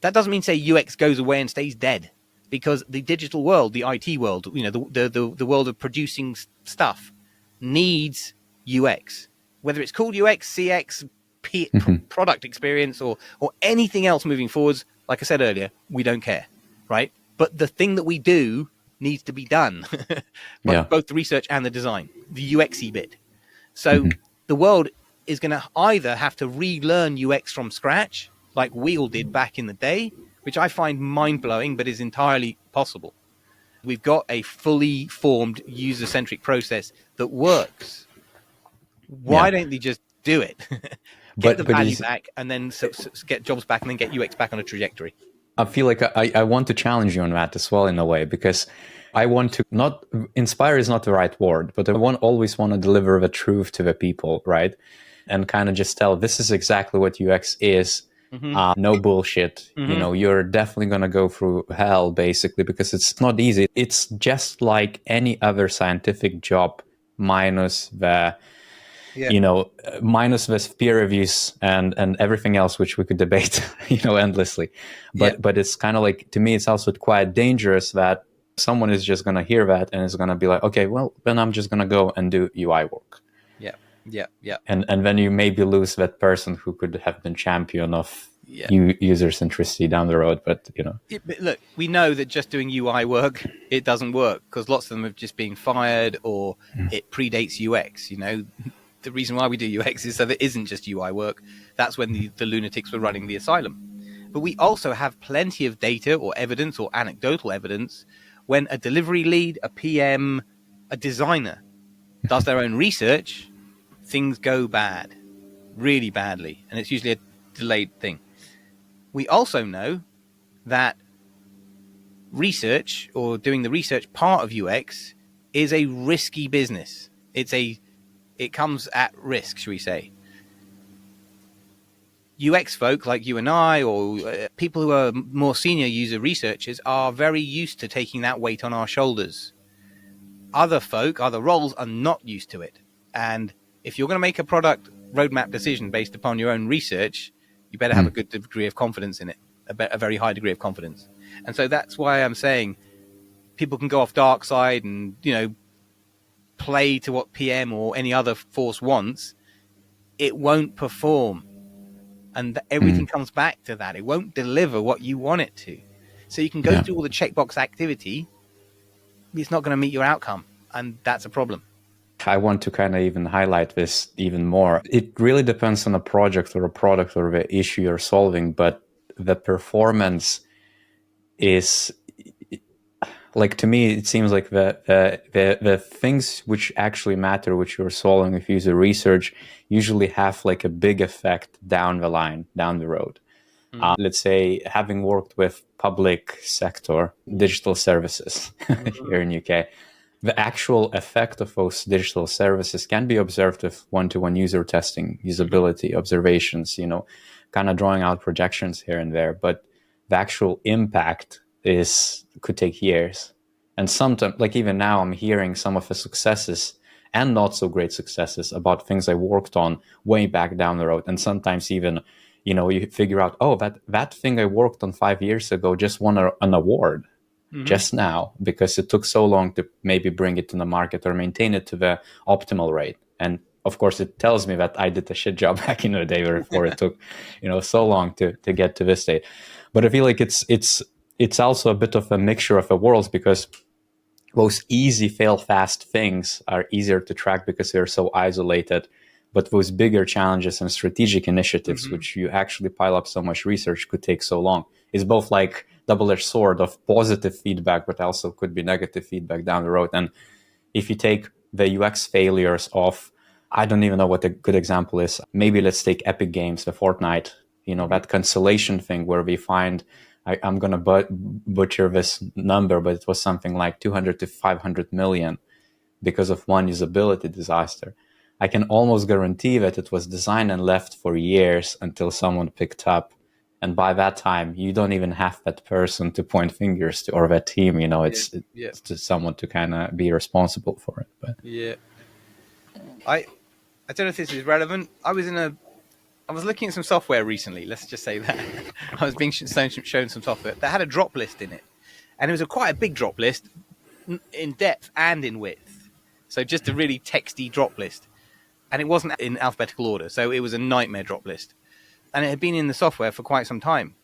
doesn't mean say UX goes away and stays dead. Because the digital world, the IT world, the world of producing stuff needs UX. Whether it's called UX, CX, product experience, or anything else moving forwards, like I said earlier, we don't care, right? But the thing that we do needs to be done, both the research and the design, the UXy bit. So the world is going to either have to relearn UX from scratch, like we all did back in the day, which I find mind-blowing, but is entirely possible. We've got a fully formed user-centric process that works. Why don't they just do it? Get the value back, and then get jobs back, and then get UX back on a trajectory. I feel like I want to challenge you on that as well in a way, because I want to not inspire is not the right word, but I always want to deliver the truth to the people, right? And kind of just tell this is exactly what UX is. No bullshit. You're definitely going to go through hell basically because it's not easy. It's just like any other scientific job minus the minus the peer reviews and everything else which we could debate endlessly. But it's kind of like, to me, it's also quite dangerous that someone is just going to hear that and is going to be like, okay, well, then I'm just going to go and do UI work. Yeah. And then you maybe lose that person who could have been champion of user centricity down the road. But look, we know that just doing UI work, it doesn't work because lots of them have just been fired or it predates UX. The reason why we do UX is so there isn't just UI work. That's when the lunatics were running the asylum. But we also have plenty of data or evidence or anecdotal evidence when a delivery lead, a PM, a designer does their own research, things go bad, really badly, and it's usually a delayed thing. We also know that research or doing the research part of UX is a risky business. It comes at risk, shall we say. UX folk like you and I, or people who are more senior user researchers, are very used to taking that weight on our shoulders. Other folk, other roles are not used to it. And if you're going to make a product roadmap decision based upon your own research, You better have a good degree of confidence in it, a very high degree of confidence. And so that's why I'm saying people can go off dark side and, play to what PM or any other force wants. It won't perform. And everything comes back to that. It won't deliver what you want it to. So you can go through all the checkbox activity, it's not going to meet your outcome. And that's a problem. I want to kind of even highlight this even more. It really depends on a project or a product or the issue you're solving, but the performance is, like, to me, it seems like the things which actually matter, which you're solving with user research, usually have like a big effect down the line, down the road. Let's say, having worked with public sector digital services here in UK, the actual effect of those digital services can be observed with one-to-one user testing, usability, observations, kind of drawing out projections here and there. But the actual impact could take years. And sometimes, like even now, I'm hearing some of the successes and not so great successes about things I worked on way back down the road. And sometimes even, you figure out, oh, that thing I worked on 5 years ago just won an award just now because it took so long to maybe bring it to the market or maintain it to the optimal rate. And of course, it tells me that I did a shit job back in the day before it took, so long to get to this state. But I feel like it's also a bit of a mixture of the worlds, because those easy fail fast things are easier to track because they're so isolated. But those bigger challenges and strategic initiatives, which you actually pile up so much research, could take so long. It's both like double-edged sword of positive feedback, but also could be negative feedback down the road. And if you take the UX failures of, I don't even know what a good example is. Maybe let's take Epic Games, the Fortnite, that cancellation thing where we find, I'm going to butcher this number, but it was something like 200 to 500 million because of one usability disaster. I can almost guarantee that it was designed and left for years until someone picked up. And by that time, you don't even have that person to point fingers to, or that team, it's to someone to kind of be responsible for it. But I don't know if this is relevant. I was looking at some software recently. Let's just say that I was being shown some software that had a drop list in it. And it was quite a big drop list in depth and in width. So just a really texty drop list. And it wasn't in alphabetical order, so it was a nightmare drop list. And it had been in the software for quite some time.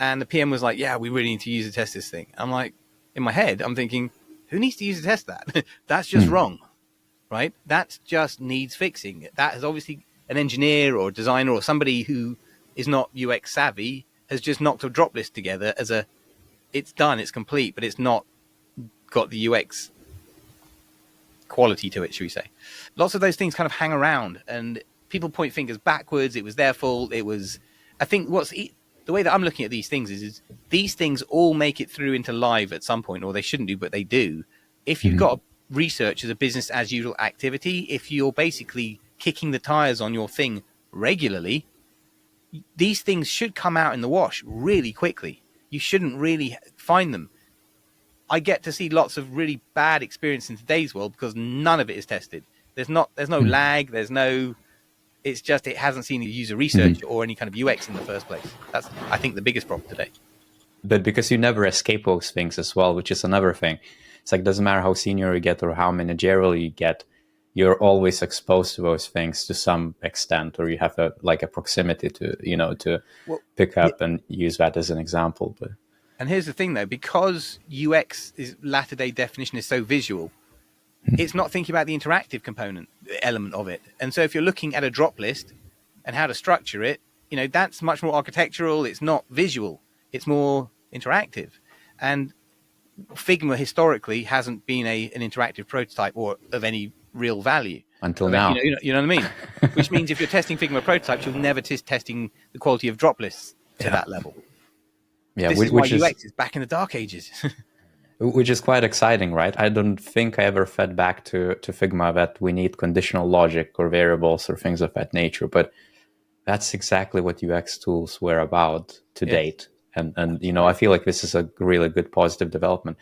And the PM was like, yeah, we really need to user test this thing. I'm like, in my head, I'm thinking, who needs to user test that? That's just wrong, right? That just needs fixing. That is obviously an engineer or designer or somebody who is not UX savvy has just knocked a drop list together as it's done, it's complete, but it's not got the UX quality to it, should we say. Lots of those things kind of hang around and people point fingers backwards. It was their fault. I think the way that I'm looking at these things is these things all make it through into live at some point, or they shouldn't do, but they do. If you've got research as a business as usual activity, if you're basically kicking the tires on your thing regularly, these things should come out in the wash really quickly. You shouldn't really find them. I get to see lots of really bad experience in today's world because none of it is tested. There's no lag. It's just, it hasn't seen user research or any kind of UX in the first place. That's, I think, the biggest problem today. But because you never escape those things as well, which is another thing. It's like, doesn't matter how senior you get or how managerial you get, you're always exposed to those things to some extent, or you have a proximity to pick up and use that as an example. But and here's the thing though, because UX is latter day definition is so visual, it's not thinking about the interactive component element of it. And so if you're looking at a drop list and how to structure it, that's much more architectural. It's not visual. It's more interactive. And Figma historically hasn't been an interactive prototype or of any real value until now. You know what I mean? Which means if you're testing Figma prototypes, you'll never testing the quality of drop lists to that level. Yeah, this is why UX is back in the dark ages. Which is quite exciting, right? I don't think I ever fed back to Figma that we need conditional logic or variables or things of that nature, but that's exactly what UX tools were about to date. And I feel like this is a really good positive development.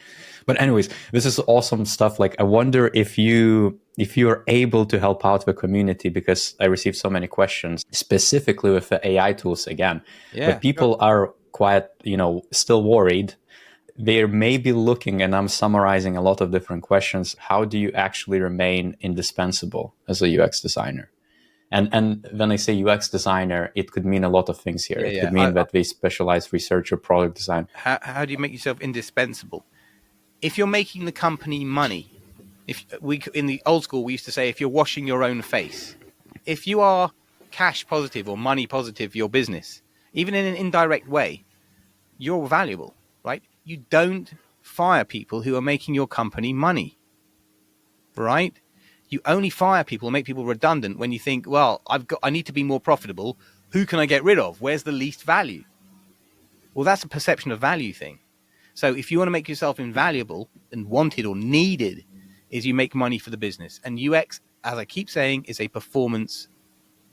But anyways, this is awesome stuff. Like, I wonder if you if you're able to help out the community, because I received so many questions specifically with the AI tools again, Yeah, but people are quite, still worried. They're maybe looking, and I'm summarizing a lot of different questions. How do you actually remain indispensable as a UX designer? And when I say UX designer, it could mean a lot of things here. yeah, It could yeah. mean that they specialize research or product design. How do you make yourself indispensable? If you're making the company money, if we in the old school we used to say if you're washing your own face, if you are cash positive or money positive for your business, even in an indirect way, you're valuable, right? You don't fire people who are making your company money, right? You only fire people, make people redundant when you think, well, I need to be more profitable. Who can I get rid of? Where's the least value? Well, that's a perception of value thing. So if you want to make yourself invaluable and wanted or needed, is you make money for the business. And UX, as I keep saying, is a performance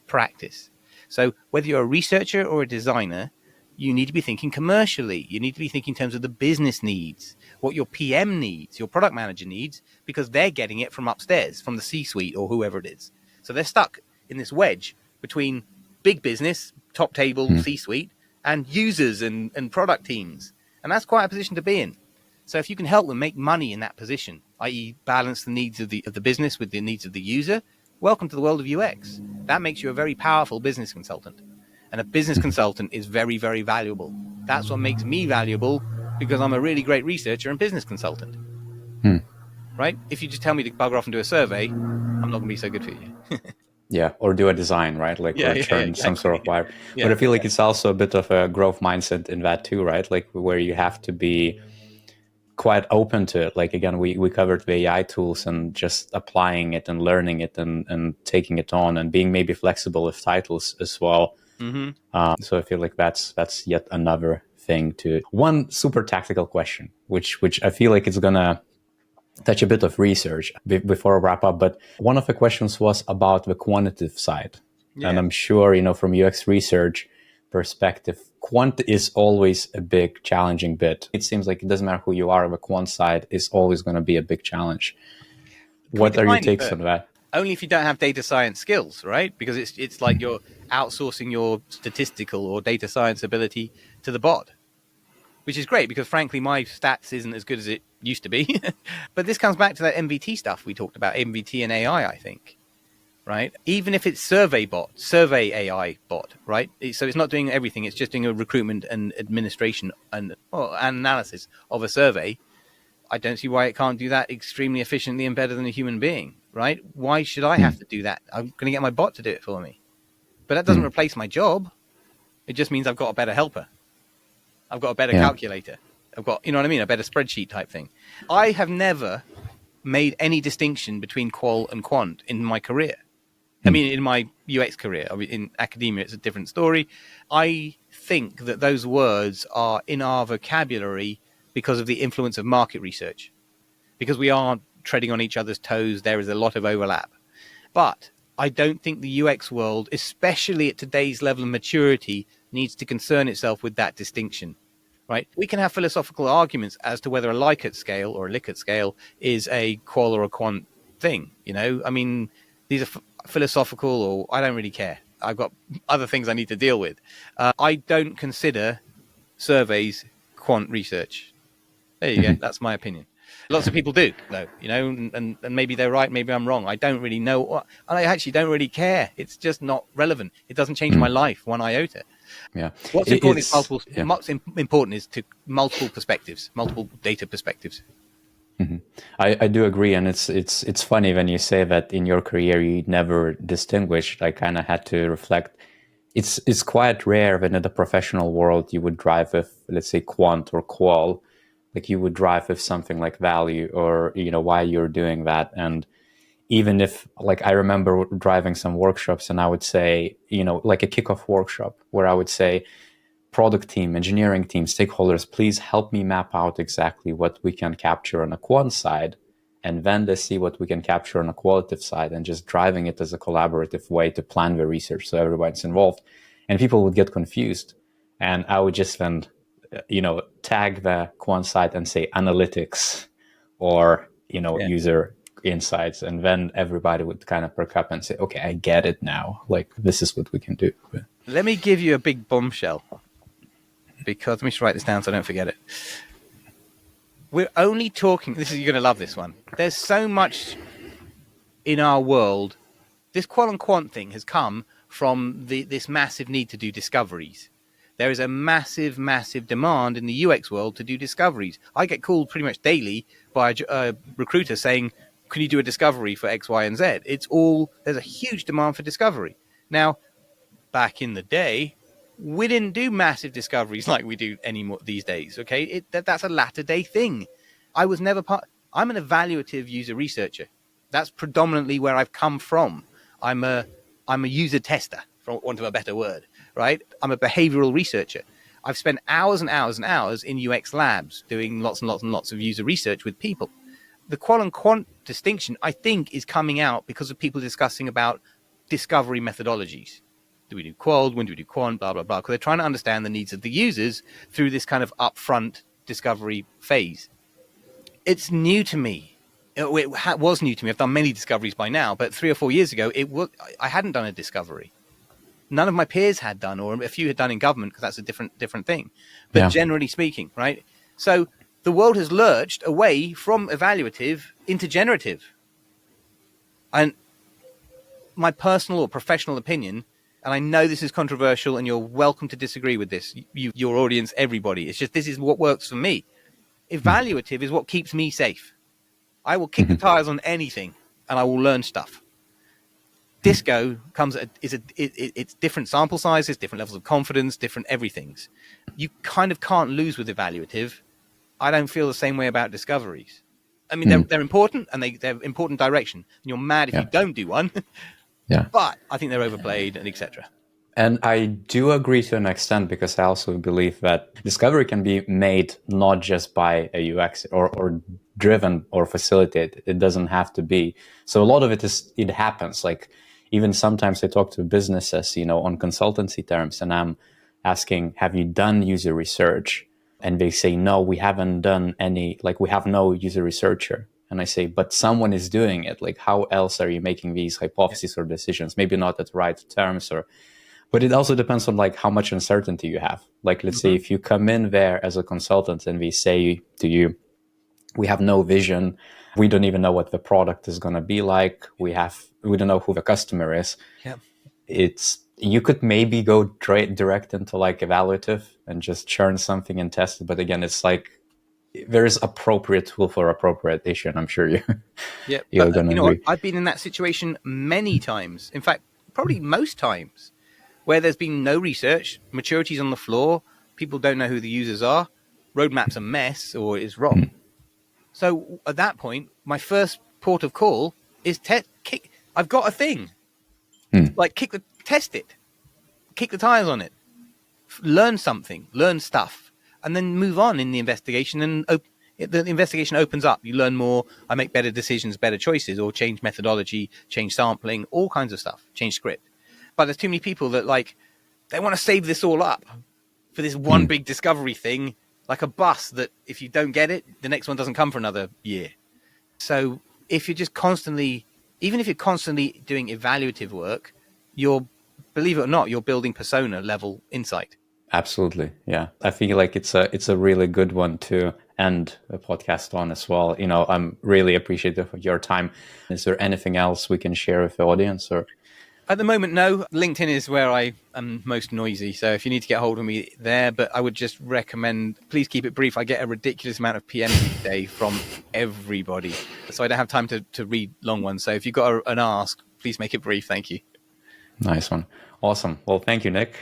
practice. So whether you're a researcher or a designer, you need to be thinking commercially. You need to be thinking in terms of the business needs, what your PM needs, your product manager needs, because they're getting it from upstairs, from the C-suite or whoever it is. So they're stuck in this wedge between big business, top table, C-suite, and users and product teams. And that's quite a position to be in. So if you can help them make money in that position, i.e. balance the needs of the business with the needs of the user, welcome to the world of UX. That makes you a very powerful business consultant. And a business consultant is very, very valuable. That's what makes me valuable, because I'm a really great researcher and business consultant. Right? If you just tell me to bugger off and do a survey, I'm not going to be so good for you. Yeah, or do a design, right? Like return some sort of wire. Yeah, But I feel like it's also a bit of a growth mindset in that too, right? Like where you have to be quite open to it. Like again, we covered the AI tools and just applying it and learning it and taking it on and being maybe flexible with titles as well. So I feel like that's yet another thing to one super tactical question, which I feel like it's gonna touch a bit of research before I wrap up. But one of the questions was about the quantitative side. Yeah. And I'm sure, from UX research perspective, quant is always a big challenging bit. It seems like it doesn't matter who you are, the quant side is always going to be a big challenge. What are your takes on that? Only if you don't have data science skills, right? Because it's like you're outsourcing your statistical or data science ability to the bot, which is great because frankly, my stats isn't as good as it used to be. But this comes back to that MVT stuff we talked about, MVT and AI, I think, right? Even if it's survey AI bot, right? So it's not doing everything. It's just doing a recruitment and administration and analysis of a survey. I don't see why it can't do that extremely efficiently and better than a human being, right? Why should I have to do that? I'm going to get my bot to do it for me. But that doesn't replace my job. It just means I've got a better helper. I've got a better calculator. I've got, a better spreadsheet type thing. I have never made any distinction between qual and quant in my career. I mean, in my UX career. I mean, in academia, it's a different story. I think that those words are in our vocabulary because of the influence of market research. Because we are treading on each other's toes, there is a lot of overlap. But I don't think the UX world, especially at today's level of maturity, needs to concern itself with that distinction, right? We can have philosophical arguments as to whether a Likert scale or a Likert scale is a qual or a quant thing, I mean, these are philosophical, or I don't really care. I've got other things I need to deal with. I don't consider surveys quant research. There you go. That's my opinion. Lots of people do, though, and maybe they're right, maybe I'm wrong. I don't really know. I actually don't really care. It's just not relevant. It doesn't change my life one iota. Yeah. What's important is What's important is to multiple perspectives, multiple data perspectives. I do agree, and it's funny when you say that in your career you never distinguished. I kind of had to reflect. It's quite rare when in the professional world you would drive with, let's say, quant or qual, like you would drive with something like value or why you're doing that. And even if, like, I remember driving some workshops and I would say, like a kickoff workshop where I would say, product team, engineering team, stakeholders, please help me map out exactly what we can capture on a quant side, and then they see what we can capture on a qualitative side, and just driving it as a collaborative way to plan the research so everyone's involved. And people would get confused. And I would just then, tag the quant side and say analytics or, user insights, and then everybody would kind of perk up and say, okay, I get it now. Like, this is what we can do. Let me give you a big bombshell, because let me just write this down so I don't forget it. We're only talking, you're going to love this one. There's so much in our world. This qual and quant thing has come from this massive need to do discoveries. There is a massive, massive demand in the UX world to do discoveries. I get called pretty much daily by a recruiter saying, can you do a discovery for X, Y, and Z? There's a huge demand for discovery. Now, back in the day, we didn't do massive discoveries like we do anymore these days. Okay, that's a latter day thing. I was never I'm an evaluative user researcher. That's predominantly where I've come from. I'm a user tester, for want of a better word, right? I'm a behavioral researcher. I've spent hours and hours and hours in UX labs doing lots and lots and lots of user research with people. The qual and quant distinction, I think, is coming out because of people discussing about discovery methodologies. Do we do qual? When do we do quant? Blah, blah, blah. Because they're trying to understand the needs of the users through this kind of upfront discovery phase. It's new to me. It was new to me. I've done many discoveries by now, but 3 or 4 years ago, I hadn't done a discovery. None of my peers had done, or a few had done in government, because that's a different thing. But generally speaking, right? So the world has lurched away from evaluative into generative. And my personal or professional opinion, and I know this is controversial and you're welcome to disagree with this, your audience, everybody. It's just, this is what works for me. Evaluative is what keeps me safe. I will kick the tires on anything and I will learn stuff. Disco it's different sample sizes, different levels of confidence, different everythings. You kind of can't lose with evaluative. I don't feel the same way about discoveries. I mean, they're important and they're important direction. And you're mad if you don't do one. But I think they're overplayed and etc. And I do agree to an extent, because I also believe that discovery can be made not just by a UX or driven or facilitated. It doesn't have to be. So a lot of it happens. Like, even sometimes I talk to businesses, on consultancy terms, and I'm asking, have you done user research? And they say, no, we haven't done any, like, we have no user researcher. And I say, but someone is doing it. Like, how else are you making these hypotheses or decisions? Maybe not at the right terms, but it also depends on like how much uncertainty you have. Like, let's say if you come in there as a consultant and we say to you, we have no vision, we don't even know what the product is going to be like, we don't know who the customer is. You could maybe go direct into like evaluative and just churn something and test it. But again, it's like, there is appropriate tool for appropriate issue, and I'm sure you're going to agree. I've been in that situation many times. In fact, probably most times, where there's been no research, maturity's on the floor, people don't know who the users are, roadmap's a mess or is wrong. So at that point, my first port of call is I've got a thing. Like, test it, kick the tires on it, learn something, learn stuff, and then move on in the investigation. And the investigation opens up. You learn more. I make better decisions, better choices, or change methodology, change sampling, all kinds of stuff, change script. But there's too many people that, like, they want to save this all up for this one big discovery thing, like a bus that if you don't get it, the next one doesn't come for another year. So if you're just constantly, even if you're constantly doing evaluative work, believe it or not, you're building persona level insight. Absolutely. Yeah. I feel like it's a really good one to end a podcast on as well. I'm really appreciative of your time. Is there anything else we can share with the audience, or? At the moment, no. LinkedIn is where I am most noisy. So if you need to get hold of me there, but I would just recommend, please keep it brief. I get a ridiculous amount of PMs each day from everybody. So I don't have time to read long ones. So if you've got an ask, please make it brief. Thank you. Nice one. Awesome. Well, thank you, Nick.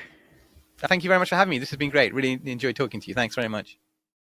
Thank you very much for having me. This has been great. Really enjoyed talking to you. Thanks very much.